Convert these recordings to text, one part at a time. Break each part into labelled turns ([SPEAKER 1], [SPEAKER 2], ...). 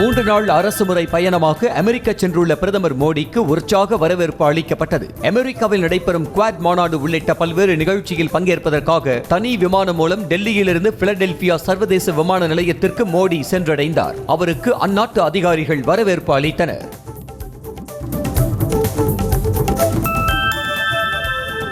[SPEAKER 1] 3 நாள் அரசுமுறை பயணமாக அமெரிக்கா சென்றுள்ள பிரதமர் மோடிக்கு உற்சாக வரவேற்பு அளிக்கப்பட்டது. அமெரிக்காவில் நடைபெறும் குவாட் மாநாடு உள்ளிட்ட பல்வேறு நிகழ்ச்சியில் பங்கேற்பதற்காக தனி விமானம் மூலம் டெல்லியிலிருந்து பிலடெல்பியா சர்வதேச விமான நிலையத்திற்கு மோடி சென்றடைந்தார். அவருக்கு அந்நாட்டு அதிகாரிகள் வரவேற்பு அளித்தனர்.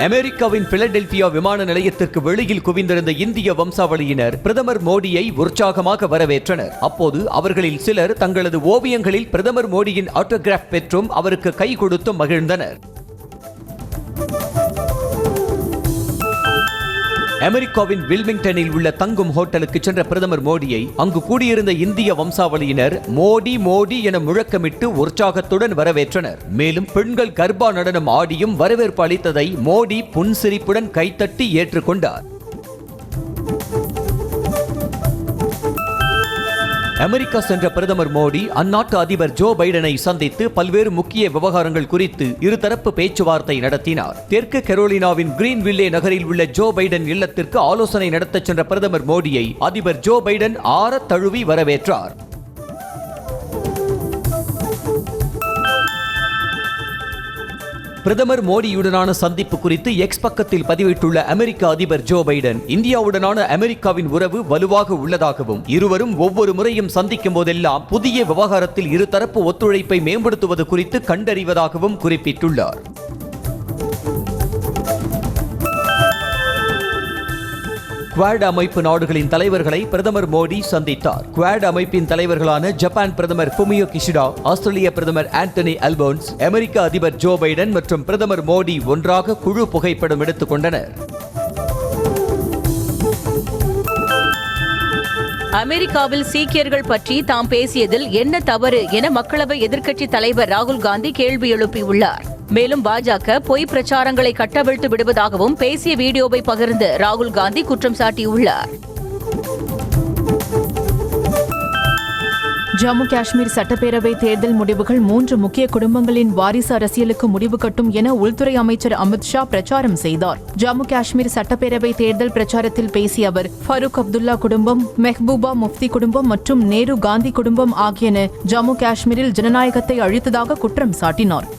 [SPEAKER 1] அமெரிக்காவின் பிலடெல்பியா விமான நிலையத்திற்கு வெளியில் குவிந்திருந்த இந்திய வம்சாவளியினர் பிரதமர் மோடியை உற்சாகமாக வரவேற்றனர். அப்போது அவர்களில் சிலர் தங்களது ஓவியங்களில் பிரதமர் மோடியின் ஆட்டோகிராஃப் பெற்றும் அவருக்கு கை கொடுத்தும் மகிழ்ந்தனர். அமெரிக்காவின் வில்மிங்டனில் உள்ள தங்கும் ஹோட்டலுக்கு சென்ற பிரதமர் மோடியை அங்கு கூடியிருந்த இந்திய வம்சாவளியினர் மோடி மோடி என முழக்கமிட்டு உற்சாகத்துடன் வரவேற்றனர். மேலும் பெண்கள் கர்பா நடனம் ஆடியும் வரவேற்பு அளித்ததை மோடி புன்சிரிப்புடன் கைத்தட்டி ஏற்றுக்கொண்டார். அமெரிக்கா சென்ற பிரதமர் மோடி அந்நாட்டு அதிபர் ஜோ பைடனை சந்தித்து பல்வேறு முக்கிய விவகாரங்கள் குறித்து இருதரப்பு பேச்சுவார்த்தை நடத்தினார். தெற்கு கரோலினாவின் கிரீன்வில்லே நகரில் உள்ள ஜோ பைடன் இல்லத்திற்கு ஆலோசனை நடத்த சென்ற பிரதமர் மோடியை அதிபர் ஜோ பைடன் ஆற தழுவி வரவேற்றார். பிரதமர் மோடியுடனான சந்திப்பு குறித்து எக்ஸ் பக்கத்தில் பதிவிட்டுள்ள அமெரிக்க அதிபர் ஜோ பைடன் இந்தியாவுடனான அமெரிக்காவின் உறவு வலுவாக உள்ளதாகவும் இருவரும் ஒவ்வொரு முறையும் சந்திக்கும் போதெல்லாம் புதிய விவகாரத்தில் இருதரப்பு ஒத்துழைப்பை மேம்படுத்துவது குறித்து கண்டறிவதாகவும் குறிப்பிட்டுள்ளார். குவாட் அமைப்பு நாடுகளின் தலைவர்களை பிரதமர் மோடி சந்தித்தார். குவாட் அமைப்பின் தலைவர்களான ஜப்பான் பிரதமர் ஃபுமியோ கிஷிடா, ஆஸ்திரேலிய பிரதமர் ஆண்டனி அல்போன்ஸ், அமெரிக்க அதிபர் ஜோ பைடன் மற்றும் பிரதமர் மோடி ஒன்றாக குழு புகைப்படம் எடுத்துக் கொண்டனர்.
[SPEAKER 2] அமெரிக்காவில் சீக்கியர்கள் பற்றி தாம் பேசியதில் என்ன தவறு என மக்களவை எதிர்க்கட்சி தலைவர் ராகுல் காந்தி கேள்வி எழுப்பியுள்ளார். மேலும் பாஜக பொய் பிரச்சாரங்களை கட்டவிழ்த்து விடுவதாகவும் பேசிய வீடியோவை பகிர்ந்து ராகுல் காந்தி குற்றம் சாட்டியுள்ளார்.
[SPEAKER 3] ஜம்மு காஷ்மீர் சட்டப்பேரவை தேர்தல் முடிவுகள் 3 முக்கிய குடும்பங்களின் வாரிசு அரசியலுக்கு முடிவு கட்டும் என உள்துறை அமைச்சர் அமித்ஷா பிரச்சாரம் செய்தார். ஜம்மு காஷ்மீர் சட்டப்பேரவை தேர்தல் பிரச்சாரத்தில் பேசிய அவர் ஃபரூக் அப்துல்லா குடும்பம், மெஹ்பூபா முஃப்தி குடும்பம் மற்றும் நேரு காந்தி குடும்பம் ஆகியன ஜம்மு காஷ்மீரில் ஜனநாயகத்தை அழித்ததாக குற்றம் சாட்டினார்.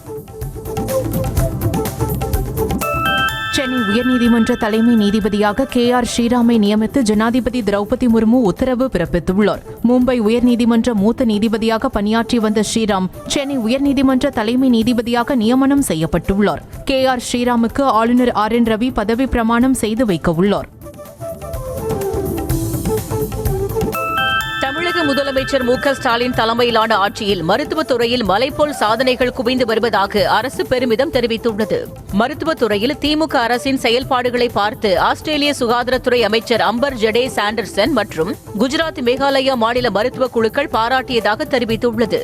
[SPEAKER 3] சென்னை உயர்நீதிமன்ற தலைமை நீதிபதியாக KR ஸ்ரீராமை நியமித்து ஜனாதிபதி திரௌபதி முர்மு உத்தரவு பிறப்பித்துள்ளார். மும்பை உயர்நீதிமன்ற மூத்த நீதிபதியாக பணியாற்றி வந்த ஸ்ரீராம் சென்னை உயர்நீதிமன்ற தலைமை நீதிபதியாக நியமனம் செய்யப்பட்டுள்ளார். KR ஸ்ரீராமுக்கு ஆளுநர் RN ரவி பதவி பிரமாணம் செய்து வைக்க உள்ளார்.
[SPEAKER 2] தமிழக முதலமைச்சர் மு க ஸ்டாலின் தலைமையிலான ஆட்சியில் மருத்துவத் துறையில் மலைபோல் சாதனைகள் குவிந்து வருவதாக அரசு பெருமிதம் தெரிவித்துள்ளது. மருத்துவத் துறையில் திமுக அரசின் செயல்பாடுகளை பார்த்து ஆஸ்திரேலிய சுகாதாரத்துறை அமைச்சர் அம்பர் ஜடே சாண்டர்சன் மற்றும் குஜராத் மேகாலயா மாநில மருத்துவக் குழுக்கள் பாராட்டியதாக தெரிவித்துள்ளது.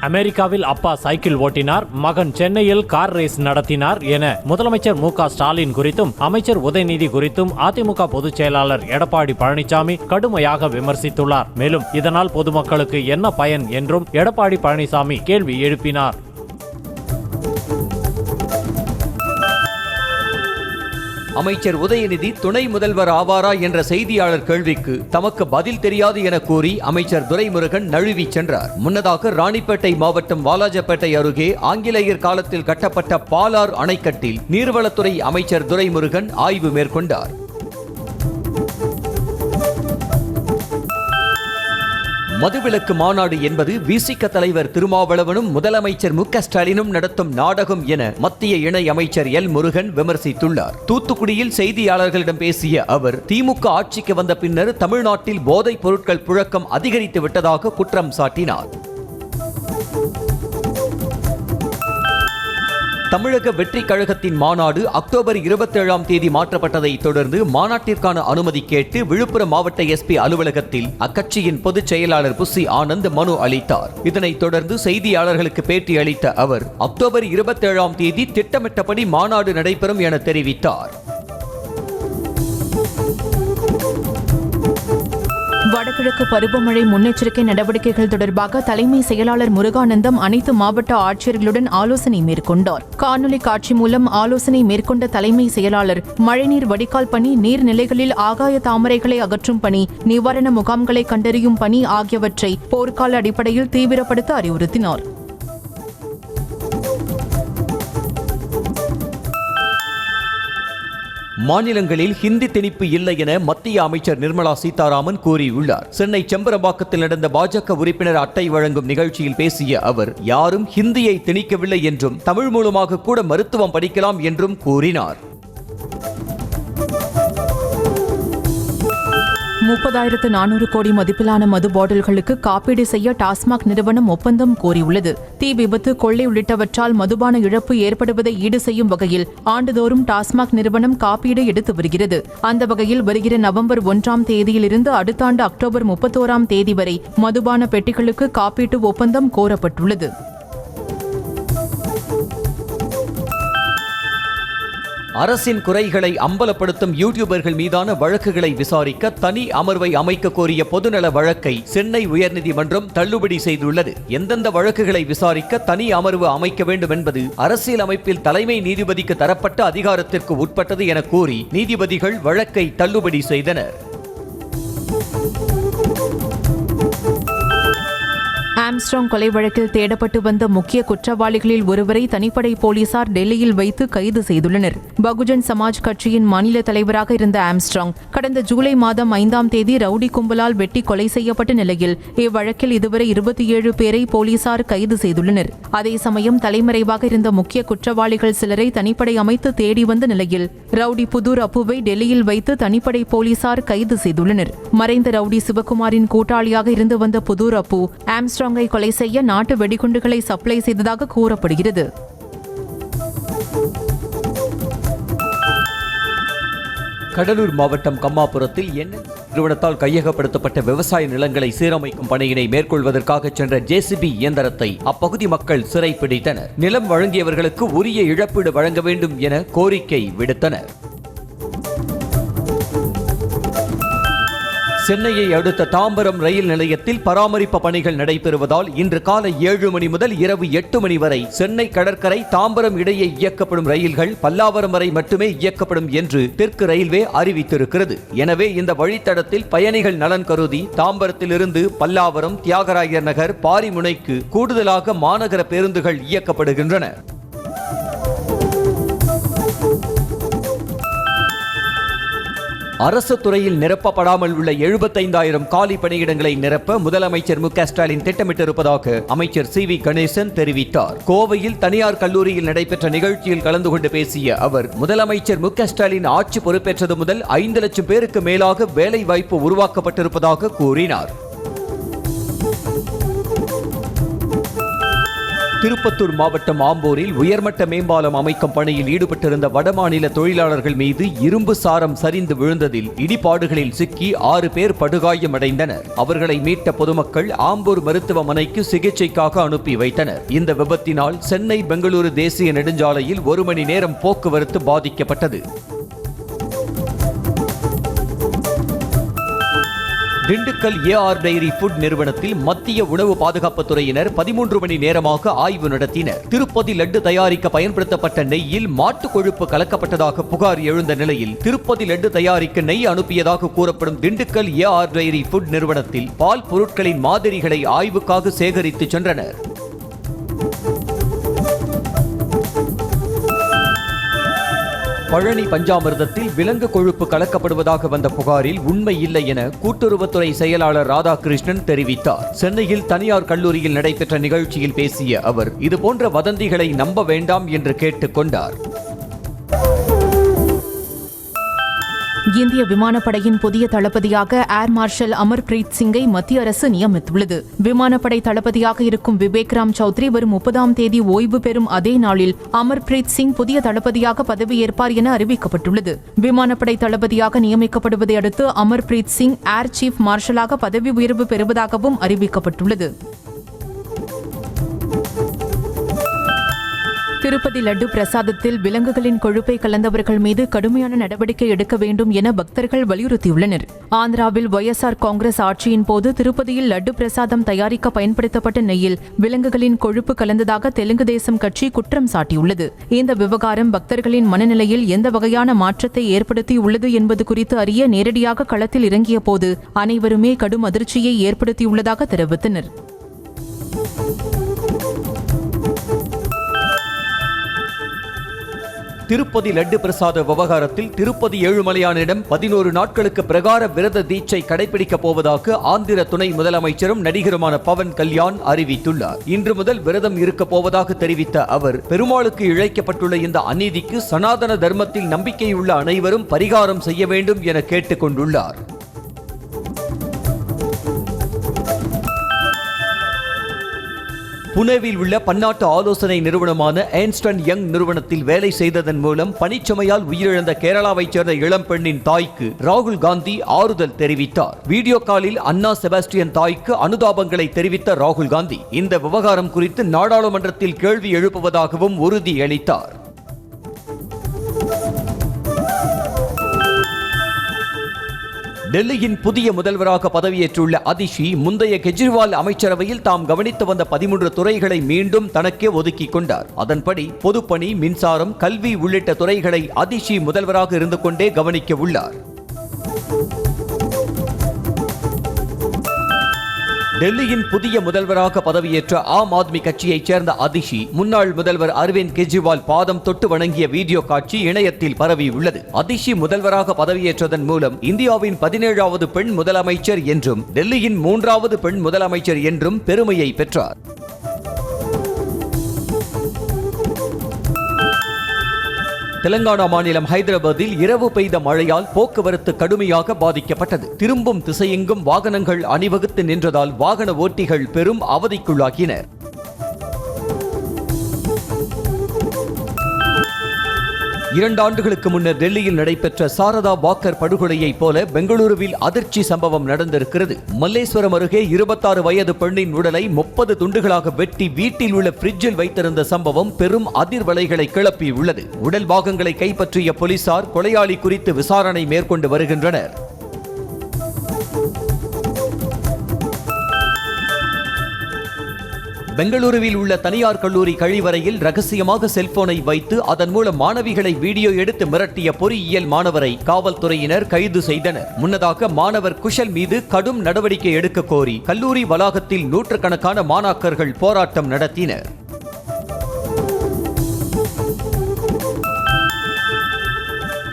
[SPEAKER 4] அமெரிக்காவில் அப்பா சைக்கிள் ஓட்டினார், மகன் சென்னையில் கார் ரேஸ் நடத்தினார் என முதலமைச்சர் மு க ஸ்டாலின் குறித்தும் அமைச்சர் உதயநிதி குறித்தும் அதிமுக பொதுச் செயலாளர் எடப்பாடி பழனிசாமி கடுமையாக விமர்சித்துள்ளார். மேலும் இதனால் பொதுமக்களுக்கு என்ன பயன் என்றும் எடப்பாடி பழனிசாமி கேள்வி எழுப்பினார்.
[SPEAKER 1] அமைச்சர் உதயநிதி துணை முதல்வர் ஆவாரா என்ற செய்தியாளர் கேள்விக்கு தமக்கு பதில் தெரியாது என கூறி அமைச்சர் துரைமுருகன் நழுவி சென்றார். முன்னதாக ராணிப்பேட்டை மாவட்டம் வாலாஜப்பேட்டை அருகே ஆங்கிலேயர் காலத்தில் கட்டப்பட்ட பாலார் அணைக்கட்டில் நீர்வளத்துறை அமைச்சர் துரைமுருகன் ஆய்வு மேற்கொண்டார். மதுவிலக்கு மாநாடு என்பது விசிக தலைவர் திருமாவளவனும் முதலமைச்சர் மு க ஸ்டாலினும் நடத்தும் நாடகம் என மத்திய இணை அமைச்சர் எல் முருகன் விமர்சித்துள்ளார். தூத்துக்குடியில் செய்தியாளர்களிடம் பேசிய அவர் திமுக ஆட்சிக்கு வந்த பின்னர் தமிழ்நாட்டில் போதைப் பொருட்கள் புழக்கம் அதிகரித்து விட்டதாக குற்றம் சாட்டினார். தமிழக வெற்றி கழகத்தின் மாநாடு அக்டோபர் 27ஆம் தேதி மாற்றப்பட்டதை தொடர்ந்து மாநாட்டிற்கான அனுமதி கேட்டு விழுப்புரம் மாவட்ட SP அலுவலகத்தில் அக்கட்சியின் பொதுச் செயலாளர் புசி ஆனந்த் மனு அளித்தார். இதனைத் தொடர்ந்து செய்தியாளர்களுக்கு பேட்டி அளித்த அவர் அக்டோபர் 27ஆம் தேதி திட்டமிட்டபடி மாநாடு நடைபெறும் என தெரிவித்தார்.
[SPEAKER 3] வடகிழக்கு பருவமழை முன்னெச்சரிக்கை நடவடிக்கைகள் தொடர்பாக தலைமை செயலாளர் முருகானந்தம் அனைத்து மாவட்ட ஆட்சியர்களுடன் ஆலோசனை மேற்கொண்டார். காணொலி காட்சி மூலம் ஆலோசனை மேற்கொண்ட தலைமை செயலாளர் மழைநீர் வடிகால் பணி, நீர்நிலைகளில் ஆகாய தாமரைகளை அகற்றும் பணி, நிவாரண முகாம்களை கண்டறியும் பணி ஆகியவற்றை போர்க்கால அடிப்படையில் தீவிரப்படுத்த அறிவுறுத்தினார்.
[SPEAKER 1] மாநிலங்களில் ஹிந்தி திணிப்பு இல்லை என மத்திய அமைச்சர் நிர்மலா சீதாராமன் கூறியுள்ளார். சென்னை செம்பரம்பாக்கத்தில் நடந்த பாஜக உறுப்பினர் அட்டை வழங்கும் நிகழ்ச்சியில் பேசிய அவர், யாரும் ஹிந்தியை திணிக்கவில்லை என்றும் தமிழ் மூலமாக கூட மருத்துவம் படிக்கலாம் என்றும் கூறினார்.
[SPEAKER 3] 30,400 கோடி மதிப்பிலான மது பாட்டில்களுக்கு காப்பீடு செய்ய டாஸ்மாக் நிறுவனம் ஒப்பந்தம் கோரியுள்ளது. தீ விபத்து, கொள்ளை உள்ளிட்டவற்றால் மதுபான இழப்பு ஏற்படுவதை ஈடு செய்யும் வகையில் ஆண்டுதோறும் டாஸ்மாக் நிறுவனம் காப்பீடு எடுத்து வருகிறது. அந்த வகையில் வருகிற நவம்பர் 1ஆம் தேதியிலிருந்து அடுத்த ஆண்டு அக்டோபர் 31ஆம் தேதி வரை மதுபான பெட்டிகளுக்கு காப்பீட்டு ஒப்பந்தம் கோரப்பட்டுள்ளது.
[SPEAKER 1] அரசின் குறைகளை அம்பலப்படுத்தும் யூடியூபர்கள் மீதான வழக்குகளை விசாரிக்க தனி அமர்வை அமைக்க கோரிய பொதுநல வழக்கை சென்னை உயர்நீதிமன்றம் தள்ளுபடி செய்துள்ளது. எந்தெந்த வழக்குகளை விசாரிக்க தனி அமர்வு அமைக்க வேண்டும் என்பது அரசியல் அமைப்பில் தலைமை நீதிபதிக்கு தரப்பட்ட அதிகாரத்திற்கு உட்பட்டது என கூறி நீதிபதிகள் வழக்கை தள்ளுபடி செய்தனர்.
[SPEAKER 3] ஆம்ஸ்ட்ராங் கொலை வழக்கில் தேடப்பட்டு வந்த முக்கிய குற்றவாளிகளில் ஒருவரை தனிப்படை போலீசார் டெல்லியில் வைத்து கைது செய்துள்ளனர். பகுஜன் சமாஜ் கட்சியின் மாநில தலைவராக இருந்த ஆம்ஸ்ட்ராங் கடந்த ஜூலை மாதம் 5ஆம் தேதி ரவுடி கும்பலால் வெட்டி கொலை செய்யப்பட்ட நிலையில் இவ்வழக்கில் இதுவரை 27 பேரை போலீசார் கைது செய்துள்ளனர். அதே சமயம் தலைமறைவாக இருந்த முக்கிய குற்றவாளிகள் சிலரை தனிப்படை அமைத்து தேடி வந்த நிலையில் ரவுடி புதூர் அப்புவை டெல்லியில் வைத்து தனிப்படை போலீசார் கைது செய்துள்ளனர். மறைந்த ரவுடி சிவகுமாரின் கூட்டாளியாக இருந்து வந்த புதூர் அப்பு ஆம்ஸ்ட்ராங் கொலை செய்ய நாட்டு வெடிகுண்டுகளை சப்ளை செய்ததாக கூறப்படுகிறது.
[SPEAKER 1] கடலூர் மாவட்டம் கம்மாபுரத்தில் நிறுவனத்தால் கையகப்படுத்தப்பட்ட விவசாய நிலங்களை சீரமைக்கும் பணியினை மேற்கொள்வதற்காக சென்ற ஜேசிபி இயந்திரத்தை அப்பகுதி மக்கள் சிறைப்பிடித்தனர். நிலம் வழங்கியவர்களுக்கு உரிய இழப்பீடு வழங்க வேண்டும் என கோரிக்கை விடுத்தனர். சென்னையை அடுத்த தாம்பரம் ரயில் நிலையத்தில் பராமரிப்பு பணிகள் நடைபெறுவதால் இன்று காலை 7 மணி முதல் இரவு 8 மணி வரை சென்னை கடற்கரை தாம்பரம் இடையே இயக்கப்படும் ரயில்கள் பல்லாவரம் வரை மட்டுமே இயக்கப்படும் என்று தெற்கு ரயில்வே அறிவித்திருக்கிறது. எனவே இந்த வழித்தடத்தில் பயணிகள் நலன் கருதி தாம்பரத்திலிருந்து பல்லாவரம், தியாகராயர் நகர், பாரிமுனைக்கு கூடுதலாக மாநகர பேருந்துகள் இயக்கப்படுகின்றன. அரசு துறையில் நிரப்பப்படாமல் உள்ள 75,000 காலி பணியிடங்களை நிரப்ப முதலமைச்சர் மு க ஸ்டாலின் திட்டமிட்டிருப்பதாக அமைச்சர் சி.வி. கணேசன் தெரிவித்தார். கோவையில் தனியார் கல்லூரியில் நடைபெற்ற நிகழ்ச்சியில் கலந்து கொண்டு பேசிய அவர், முதலமைச்சர் மு க ஸ்டாலின் ஆட்சி பொறுப்பேற்றது முதல் 5 லட்சம் பேருக்கு மேலாக வேலை வாய்ப்பு உருவாக்கப்பட்டிருப்பதாக கூறினார். திருப்பத்தூர் மாவட்டம் ஆம்பூரில் உயர்மட்ட மேம்பாலம் அமைக்கும் பணியில் ஈடுபட்டிருந்த வடமாநில தொழிலாளர்கள் மீது இரும்பு சாரம் சரிந்து விழுந்ததில் இடிபாடுகளில் சிக்கி 6 பேர் படுகாயமடைந்தனர். அவர்களை மீட்ட பொதுமக்கள் ஆம்பூர் மருத்துவமனைக்கு சிகிச்சைக்காக அனுப்பி வைத்தனர். இந்த விபத்தினால் சென்னை பெங்களூரு தேசிய நெடுஞ்சாலையில் 1 மணி நேரம் போக்குவரத்து பாதிக்கப்பட்டது. திண்டுக்கல் ஏஆர் டைரி ஃபுட் நிறுவனத்தில் மத்திய உணவு பாதுகாப்புத்துறையினர் 13 மணி நேரமாக ஆய்வு நடத்தினர். திருப்பதி லட்டு தயாரிக்க பயன்படுத்தப்பட்ட நெய்யில் மாட்டு கொழுப்பு கலக்கப்பட்டதாக புகார் எழுந்த நிலையில் திருப்பதி லட்டு தயாரிக்க நெய் அனுப்பியதாக கூறப்படும் திண்டுக்கல் ஏஆர் டைரி ஃபுட் நிறுவனத்தில் பால் பொருட்களின் மாதிரிகளை ஆய்வுக்காக சேகரித்து சென்றனர். பழனி பஞ்சாமிர்தத்தில் விலங்கு கொழுப்பு கலக்கப்படுவதாக வந்த புகாரில் உண்மை இல்லை என கூட்டுறவுத்துறை செயலாளர் ராதாகிருஷ்ணன் தெரிவித்தார். சென்னையில் தனியார் கல்லூரியில் நடைபெற்ற நிகழ்ச்சியில் பேசிய அவர், இதுபோன்ற வதந்திகளை நம்ப வேண்டாம் என்று கேட்டுக் கொண்டார்.
[SPEAKER 3] இந்திய விமானப்படையின் புதிய தளபதியாக ஏர் மார்ஷல் அமர்பிரீத் சிங்கை மத்திய அரசு நியமித்துள்ளது. விமானப்படை தளபதியாக இருக்கும் விவேக் ராம் சௌத்ரி வரும் 30ஆம் தேதி ஓய்வு பெறும் அதே நாளில் அமர்பிரீத் சிங் புதிய தளபதியாக பதவியேற்பார் என அறிவிக்கப்பட்டுள்ளது. விமானப்படை தளபதியாக நியமிக்கப்படுவதை அடுத்து அமர்பிரீத் சிங் ஏர் சீஃப் மார்ஷலாக பதவி உயர்வு பெறுவதாகவும் அறிவிக்கப்பட்டுள்ளது. திருப்பதி லட்டு பிரசாதத்தில் விலங்குகளின் கொழுப்பை கலந்தவர்கள் மீது கடுமையான நடவடிக்கை எடுக்க வேண்டும் என பக்தர்கள் வலியுறுத்தியுள்ளனர். ஆந்திராவில் ஒய்எஸ்ஆர் காங்கிரஸ் ஆட்சியின் போது திருப்பதியில் லட்டு பிரசாதம் தயாரிக்க பயன்படுத்தப்பட்ட நெய்யில் விலங்குகளின் கொழுப்பு கலந்ததாக தெலுங்கு தேசம் கட்சி குற்றம் சாட்டியுள்ளது. இந்த விவகாரம் பக்தர்களின் மனநிலையில் எந்த வகையான மாற்றத்தை ஏற்படுத்தியுள்ளது என்பது குறித்து அறிய நேரடியாக களத்தில் இறங்கிய போது அனைவருமே கடும் அதிர்ச்சியை ஏற்படுத்தியுள்ளதாக தெரிவித்தனர்.
[SPEAKER 1] திருப்பதி லட்டு பிரசாத விவகாரத்தில் திருப்பதி ஏழுமலையானிடம் 11 நாட்களுக்கு பிரகார விரத தீட்சை கடைபிடிக்கப் போவதாக ஆந்திர துணை முதலமைச்சரும் நடிகருமான பவன் கல்யாண் அறிவித்துள்ளார். இன்று முதல் விரதம் இருக்கப் போவதாக தெரிவித்த அவர், பெருமாளுக்கு இழைக்கப்பட்டுள்ள இந்த அநீதிக்கு சனாதன தர்மத்தில் நம்பிக்கையுள்ள அனைவரும் பரிகாரம் செய்ய வேண்டும் என கேட்டுக் கொண்டுள்ளார். புனேவில் உள்ள பன்னாட்டு ஆலோசனை நிறுவனமான ஏர்ன்ஸ்ட் யங் நிறுவனத்தில் வேலை செய்ததன் மூலம் பணிச்சுமையால் உயிரிழந்த கேரளாவைச் சேர்ந்த இளம்பெண்ணின் தாய்க்கு ராகுல் காந்தி ஆறுதல் தெரிவித்தார். வீடியோ காலில் அன்னா செபாஸ்டியன் தாய்க்கு அனுதாபங்களை தெரிவித்த ராகுல் காந்தி இந்த விவகாரம் குறித்து நாடாளுமன்றத்தில் கேள்வி எழுப்புவதாகவும் உறுதியளித்தார். டெல்லியின் புதிய முதல்வராக பதவியேற்றுள்ள அதிஷி முந்தைய கெஜ்ரிவால் அமைச்சரவையில் தாம் கவனித்து வந்த 13 துறைகளை மீண்டும் தனக்கே ஒதுக்கிக் கொண்டார். அதன்படி பொதுப்பணி, மின்சாரம், கல்வி உள்ளிட்ட துறைகளை அதிஷி முதல்வராக இருந்து கொண்டே கவனிக்க உள்ளார். டெல்லியின் புதிய முதல்வராக பதவியேற்ற ஆம் ஆத்மி கட்சியைச் சேர்ந்த அதிஷி முன்னாள் முதல்வர் அரவிந்த் கெஜ்ரிவால் பாதம் தொட்டு வணங்கிய வீடியோ காட்சி இணையத்தில் பரவியுள்ளது. அதிஷி முதல்வராக பதவியேற்றதன் மூலம் இந்தியாவின் 17வது பெண் முதலமைச்சர் என்றும் டெல்லியின் 3வது பெண் முதலமைச்சர் என்றும் பெருமையை பெற்றார். தெலங்கானா மாநிலம் ஹைதராபாத்தில் இரவு பெய்த மழையால் போக்குவரத்து கடுமையாக பாதிக்கப்பட்டது. திரும்பும் திசையெங்கும் வாகனங்கள் அணிவகுத்து நின்றதால் வாகன ஓட்டிகள் பெரும் அவதிக்குள்ளாகினர். 2 ஆண்டுகளுக்கு முன்னர் டெல்லியில் நடைபெற்ற சாரதா பாக்கர் படுகொலையைப் போல பெங்களூருவில் அதிர்ச்சி சம்பவம் நடந்திருக்கிறது. மல்லேஸ்வரம் அருகே 26 வயது பெண்ணின் உடலை 30 துண்டுகளாக வெட்டி வீட்டில் உள்ள பிரிட்ஜில் வைத்திருந்த சம்பவம் பெரும் அதிர்வலைகளை கிளப்பியுள்ளது. உடல் பாகங்களை கைப்பற்றிய போலீசார் கொலையாளி குறித்து விசாரணை மேற்கொண்டு வருகின்றனர். பெங்களூருவில் உள்ள தனியார் கல்லூரி கழிவறையில் ரகசியமாக செல்போனை வைத்து அதன் மூலம் மாணவிகளை வீடியோ எடுத்து மிரட்டிய பொறியியல் மாணவரை காவல்துறையினர் கைது செய்தனர். முன்னதாக மாணவர் குஷல் மீது கடும் நடவடிக்கை எடுக்க கோரி கல்லூரி வளாகத்தில் நூற்றுக்கணக்கான மாணாக்கர்கள் போராட்டம் நடத்தினர்.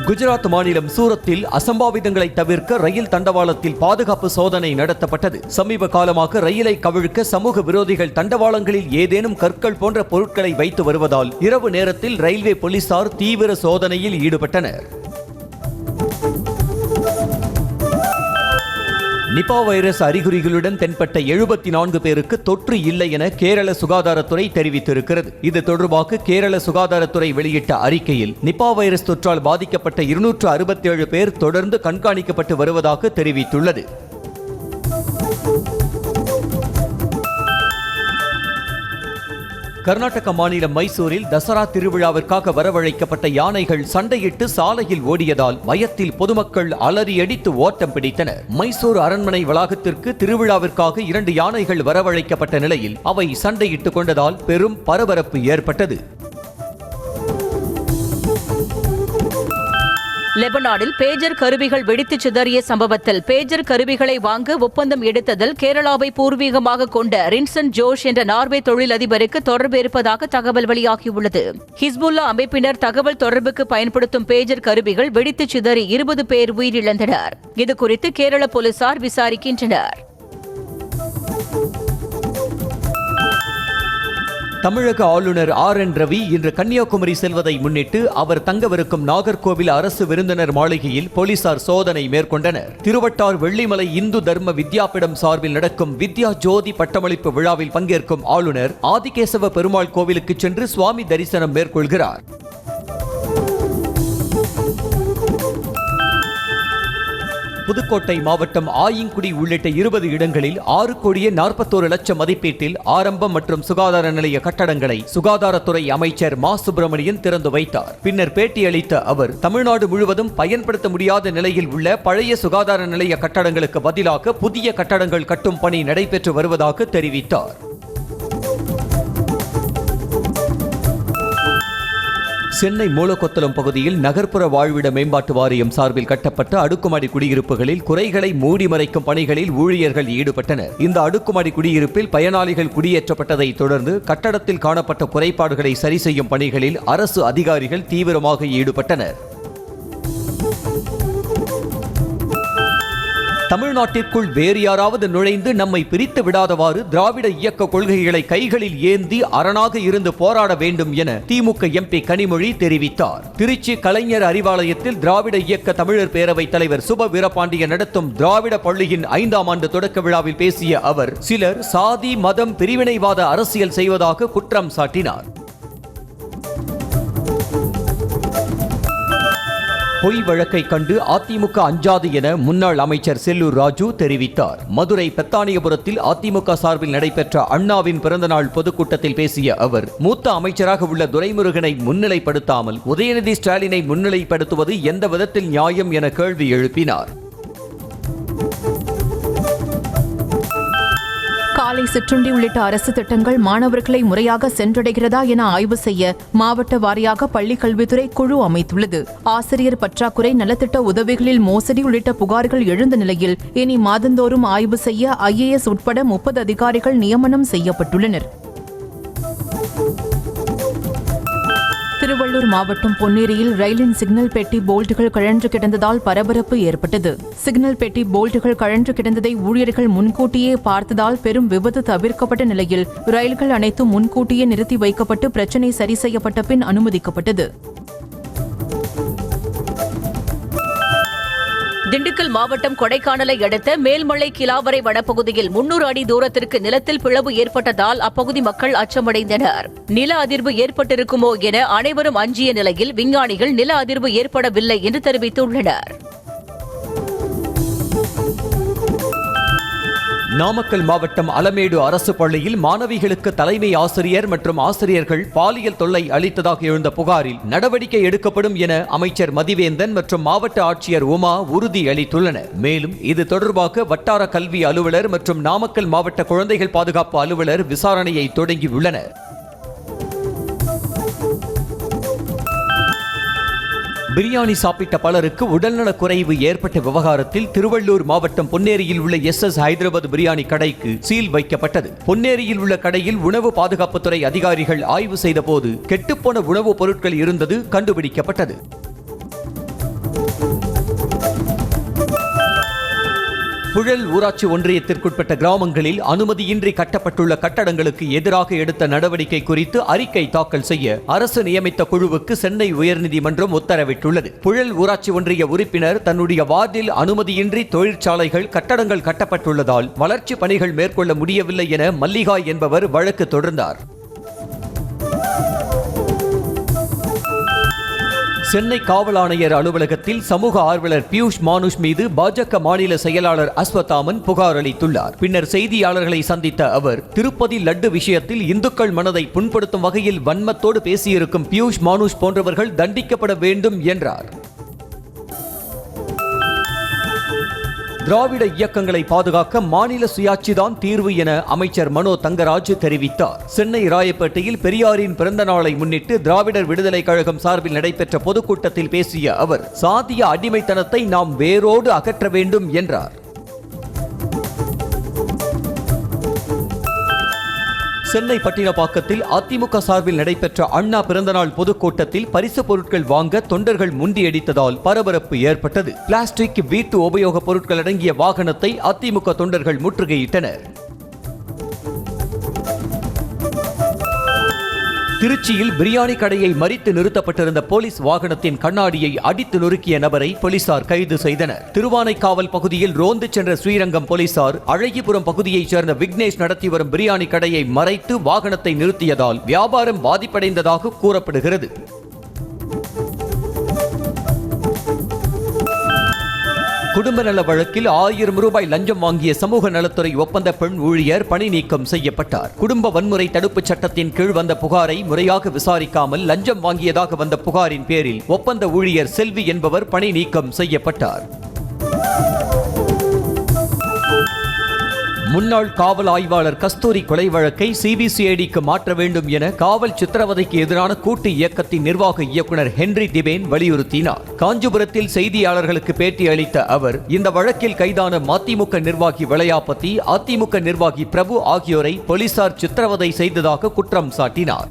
[SPEAKER 1] குஜராத் மாநிலம் சூரத்தில் அசம்பாவிதங்களை தவிர்க்க ரயில் தண்டவாளத்தில் பாதுகாப்பு சோதனை நடத்தப்பட்டது. சமீப காலமாக ரயிலை கவிழ்க்க சமூக விரோதிகள் தண்டவாளங்களில் ஏதேனும் கற்கள் போன்ற பொருட்களை வைத்து வருவதால் இரவு நேரத்தில் ரயில்வே போலீசார் தீவிர சோதனையில் ஈடுபட்டனர். நிபா வைரஸ் அறிகுறிகளுடன் தென்பட்ட 74 பேருக்கு தொற்று இல்லை என கேரள சுகாதாரத்துறை தெரிவித்திருக்கிறது. இது தொடர்பாக கேரள சுகாதாரத்துறை வெளியிட்ட அறிக்கையில் நிபா வைரஸ் தொற்றால் பாதிக்கப்பட்ட 267 பேர் தொடர்ந்து கண்காணிக்கப்பட்டு வருவதாக தெரிவித்துள்ளது. கர்நாடக மாநிலம் மைசூரில் தசரா திருவிழாவிற்காக வரவழைக்கப்பட்ட யானைகள் சண்டையிட்டு சாலையில் ஓடியதால் பயத்தில் பொதுமக்கள் அலறியடித்து ஓட்டம் பிடித்தனர். மைசூர் அரண்மனை வளாகத்திற்கு திருவிழாவிற்காக 2 யானைகள் வரவழைக்கப்பட்ட நிலையில் அவை சண்டையிட்டுக் கொண்டதால் பெரும் பரபரப்பு ஏற்பட்டது.
[SPEAKER 2] லெபனானில் பேஜர் கருவிகள் வெடித்து சிதறிய சம்பவத்தில் பேஜர் கருவிகளை வாங்க ஒப்பந்தம் எடுத்ததில் கேரளாவை பூர்வீகமாக கொண்ட ரின்சன் ஜோஷ் என்ற நார்வே தொழிலதிபருக்கு தொடர்பு இருப்பதாக தகவல் வெளியாகியுள்ளது. ஹிஸ்புல்லா அமைப்பினர் தகவல் தொடர்புக்கு பயன்படுத்தும் பேஜர் கருவிகள் வெடித்து சிதறி 20 பேர் உயிரிழந்தனர். இதுகுறித்து கேரள போலீசார் விசாரிக்கின்றனர்.
[SPEAKER 1] தமிழக ஆளுநர் RN ரவி இன்று கன்னியாகுமரி செல்வதை முன்னிட்டு அவர் தங்கவிருக்கும் நாகர்கோவில் அரசு விருந்தினர் மாளிகையில் போலீசார் சோதனை மேற்கொண்டனர். திருவட்டார் வெள்ளிமலை இந்து தர்ம வித்யாபீடம் சார்பில் நடக்கும் வித்யா ஜோதி பட்டமளிப்பு விழாவில் பங்கேற்கும் ஆளுநர் ஆதிகேசவ பெருமாள் கோவிலுக்கு சென்று சுவாமி தரிசனம் மேற்கொள்கிறார். புதுக்கோட்டை மாவட்டம் ஆயிங்குடி உள்ளிட்ட 20 இடங்களில் 6,41,00,000 மதிப்பீட்டில் ஆரம்பம் மற்றும் சுகாதார நிலைய கட்டடங்களை சுகாதாரத்துறை அமைச்சர் மா சுப்பிரமணியன் திறந்து வைத்தார். பின்னர் பேட்டியளித்த அவர், தமிழ்நாடு முழுவதும் பயன்படுத்த முடியாத நிலையில் உள்ள பழைய சுகாதார நிலைய கட்டடங்களுக்கு பதிலாக புதிய கட்டடங்கள் கட்டும் பணி நடைபெற்று வருவதாக தெரிவித்தார். சென்னை மூலக்கொத்தளம் பகுதியில் நகர்ப்புற வாழ்விட மேம்பாட்டு வாரியம் சார்பில் கட்டப்பட்ட அடுக்குமாடி குடியிருப்புகளில் குறைகளை மூடி மறைக்கும் பணிகளில் ஊழியர்கள் ஈடுபட்டனர். இந்த அடுக்குமாடி குடியிருப்பில் பயனாளிகள் குடியேற்றப்பட்டதை தொடர்ந்து கட்டடத்தில் காணப்பட்ட குறைபாடுகளை சரி செய்யும் பணிகளில் அரசு அதிகாரிகள் தீவிரமாக ஈடுபட்டனர். தமிழ்நாட்டிற்குள் வேறு யாராவது நுழைந்து நம்மை பிரித்து விடாதவாறு திராவிட இயக்க கொள்கைகளை கைகளில் ஏந்தி அரணாக இருந்து போராட வேண்டும் என திமுக எம்பி கனிமொழி தெரிவித்தார். திருச்சி கலைஞர் அறிவாலயத்தில் திராவிட இயக்க தமிழர் பேரவைத் தலைவர் சுப வீரபாண்டியன் நடத்தும் திராவிட பள்ளியின் 5ஆம் ஆண்டு தொடக்க விழாவில் பேசிய அவர், சிலர் சாதி மதம் பிரிவினைவாத அரசியல் செய்வதாக குற்றம் சாட்டினார். பொய் வழக்கை கண்டு அதிமுக அஞ்சாது என முன்னாள் அமைச்சர் செல்லூர் ராஜு தெரிவித்தார். மதுரை பெத்தானியபுரத்தில் அதிமுக சார்பில் நடைபெற்ற அண்ணாவின் பிறந்தநாள் பொதுக்கூட்டத்தில் பேசிய அவர், மூத்த அமைச்சராக உள்ள துரைமுருகனை முன்னிலைப்படுத்தாமல் உதயநிதி ஸ்டாலினை முன்னிலைப்படுத்துவது எந்த விதத்தில் நியாயம் என கேள்வி எழுப்பினார்.
[SPEAKER 3] காலை சிற்றுண்டி உள்ளிட்ட அரசு திட்டங்கள் மாணவர்களை முறையாக சென்றடைகிறதா என ஆய்வு செய்ய மாவட்ட வாரியாக பள்ளிக் கல்வித்துறை குழு அமைத்துள்ளது. ஆசிரியர் பற்றாக்குறை, நலத்திட்ட உதவிகளில் மோசடி உள்ளிட்ட புகார்கள் எழுந்த நிலையில் இனி மாதந்தோறும் ஆய்வு செய்ய IAS உட்பட 30 அதிகாரிகள் நியமனம் செய்யப்பட்டுள்ளனர். திருவள்ளூர் மாவட்டம் பொன்னேரியில் ரயிலின் சிக்னல் பெட்டி போல்ட்டுகள் கழன்று கிடந்ததால் பரபரப்பு ஏற்பட்டது. சிக்னல் பெட்டி போல்ட்டுகள் கழன்று கிடந்ததை ஊழியர்கள் முன்கூட்டியே பார்த்ததால் பெரும் விபத்து தவிர்க்கப்பட்ட நிலையில் ரயில்கள் அனைத்தும் முன்கூட்டியே நிறுத்தி வைக்கப்பட்டு பிரச்சினை சரி செய்யப்பட்ட பின் அனுமதிக்கப்பட்டது.
[SPEAKER 2] திண்டுக்கல் மாவட்டம் கொடைக்கானலை அடுத்த மேல்மலை கிலாவரை வனப்பகுதியில் 300 அடி தூரத்திற்கு நிலத்தில் பிளவு ஏற்பட்டதால் அப்பகுதி மக்கள் அச்சமடைந்தனர். நில அதிர்வு ஏற்பட்டிருக்குமோ என அனைவரும் அஞ்சிய நிலையில் விஞ்ஞானிகள் நில அதிர்வு ஏற்படவில்லை என்று தெரிவித்துள்ளனர்.
[SPEAKER 1] நாமக்கல் மாவட்டம் அலமேடு அரசு பள்ளியில் மாணவிகளுக்கு தலைமை ஆசிரியர் மற்றும் ஆசிரியர்கள் பாலியல் தொல்லை அளித்ததாக எழுந்த புகாரில் நடவடிக்கை எடுக்கப்படும் என அமைச்சர் மதிவேந்தன் மற்றும் மாவட்ட ஆட்சியர் உமா உறுதி அளித்துள்ளனர். மேலும் இது தொடர்பாக வட்டார கல்வி அலுவலர் மற்றும் நாமக்கல் மாவட்ட குழந்தைகள் பாதுகாப்பு அலுவலர் விசாரணையை தொடங்கியுள்ளனர். பிரியாணி சாப்பிட்ட பலருக்கு உடல்நலக் குறைவு ஏற்பட்ட விவகாரத்தில் திருவள்ளூர் மாவட்டம் பொன்னேரியில் உள்ள SS ஹைதராபாத் பிரியாணி கடைக்கு சீல் வைக்கப்பட்டது. பொன்னேரியில் உள்ள கடையில் உணவு பாதுகாப்புத்துறை அதிகாரிகள் ஆய்வு செய்தபோது கெட்டுப்போன உணவுப் பொருட்கள் இருந்தது கண்டுபிடிக்கப்பட்டது. புழல் ஊராட்சி ஒன்றியத்திற்குட்பட்ட கிராமங்களில் அனுமதியின்றி கட்டப்பட்டுள்ள கட்டடங்களுக்கு எதிராக எடுத்த நடவடிக்கை குறித்து அறிக்கை தாக்கல் செய்ய அரசு நியமித்த குழுவுக்கு சென்னை உயர்நீதிமன்றம் உத்தரவிட்டுள்ளது. புழல் ஊராட்சி ஒன்றிய உறுப்பினர் தன்னுடைய வார்டில் அனுமதியின்றி தொழிற்சாலைகள், கட்டடங்கள் கட்டப்பட்டுள்ளதால் வளர்ச்சி பணிகள் மேற்கொள்ள முடியவில்லை என மல்லிகா என்பவர் வழக்கு தொடர்ந்தார். சென்னை காவல் ஆணையர் அலுவலகத்தில் சமூக ஆர்வலர் பியூஷ் மானுஷ் மீது பாஜக மாநில செயலாளர் அஸ்வத்தாமன் புகார் அளித்துள்ளார். பின்னர் செய்தியாளர்களை சந்தித்த அவர், திருப்பதி லட்டு விஷயத்தில் இந்துக்கள் மனதை புண்படுத்தும் வகையில் வன்மத்தோடு பேசியிருக்கும் பியூஷ் மானுஷ் போன்றவர்கள் தண்டிக்கப்பட வேண்டும் என்றார். திராவிட இயக்கங்களை பாதுகாக்க மாநில சுயாட்சிதான் தீர்வு என அமைச்சர் மனோ தங்கராஜ் தெரிவித்தார். சென்னை ராயப்பேட்டையில் பெரியாரின் பிறந்த நாளை முன்னிட்டு திராவிடர் விடுதலை கழகம் சார்பில் நடைபெற்ற பொதுக்கூட்டத்தில் பேசிய அவர், சாதிய அடிமைத்தனத்தை நாம் வேரோடு அகற்ற வேண்டும் என்றார். சென்னை பட்டினப்பாக்கத்தில் அதிமுக சார்பில் நடைபெற்ற அண்ணா பிறந்தநாள் பொதுக்கூட்டத்தில் பரிசு பொருட்கள் வாங்க தொண்டர்கள் முண்டியடித்ததால் பரபரப்பு ஏற்பட்டது. பிளாஸ்டிக், வீட்டு உபயோகப் பொருட்கள் அடங்கிய வாகனத்தை அதிமுக தொண்டர்கள் முற்றுகையிட்டனர். திருச்சியில் பிரியாணி கடையை மறித்து நிறுத்தப்பட்டிருந்த போலீஸ் வாகனத்தின் கண்ணாடியை அடித்து நொறுக்கிய நபரை போலீசார் கைது செய்தனர். திருவானைக்காவல் பகுதியில் ரோந்து சென்ற ஸ்ரீரங்கம் போலீசார் அழகிபுரம் பகுதியைச் சேர்ந்த விக்னேஷ் நடத்தி வரும் பிரியாணி கடையை மறைத்து வாகனத்தை நிறுத்தியதால் வியாபாரம் பாதிப்படைந்ததாக கூறப்படுகிறது. குடும்ப நல வழக்கில் 1000 ரூபாய் லஞ்சம் வாங்கிய சமூக நலத்துறை ஒப்பந்த பெண் ஊழியர் பணி நீக்கம் செய்யப்பட்டார். குடும்ப வன்முறை தடுப்புச் சட்டத்தின் கீழ் வந்த புகாரை முறையாக விசாரிக்காமல் லஞ்சம் வாங்கியதாக வந்த புகாரின் பேரில் ஒப்பந்த ஊழியர் செல்வி என்பவர் பணி நீக்கம் செய்யப்பட்டார். முன்னாள் காவல் ஆய்வாளர் கஸ்தூரி கொலை வழக்கை சிபிசிஐடிக்கு மாற்ற வேண்டும் என காவல் சித்திரவதைக்கு எதிரான கூட்டு இயக்கத்தின் நிர்வாக இயக்குனர் ஹென்றி திபேன் வலியுறுத்தினார். காஞ்சிபுரத்தில் செய்தியாளர்களுக்கு பேட்டி அளித்த அவர் இந்த வழக்கில் கைதான மதிமுக நிர்வாகி வளையாபதி, அதிமுக நிர்வாகி பிரபு ஆகியோரை போலீசார் சித்திரவதை செய்ததாக குற்றம் சாட்டினார்.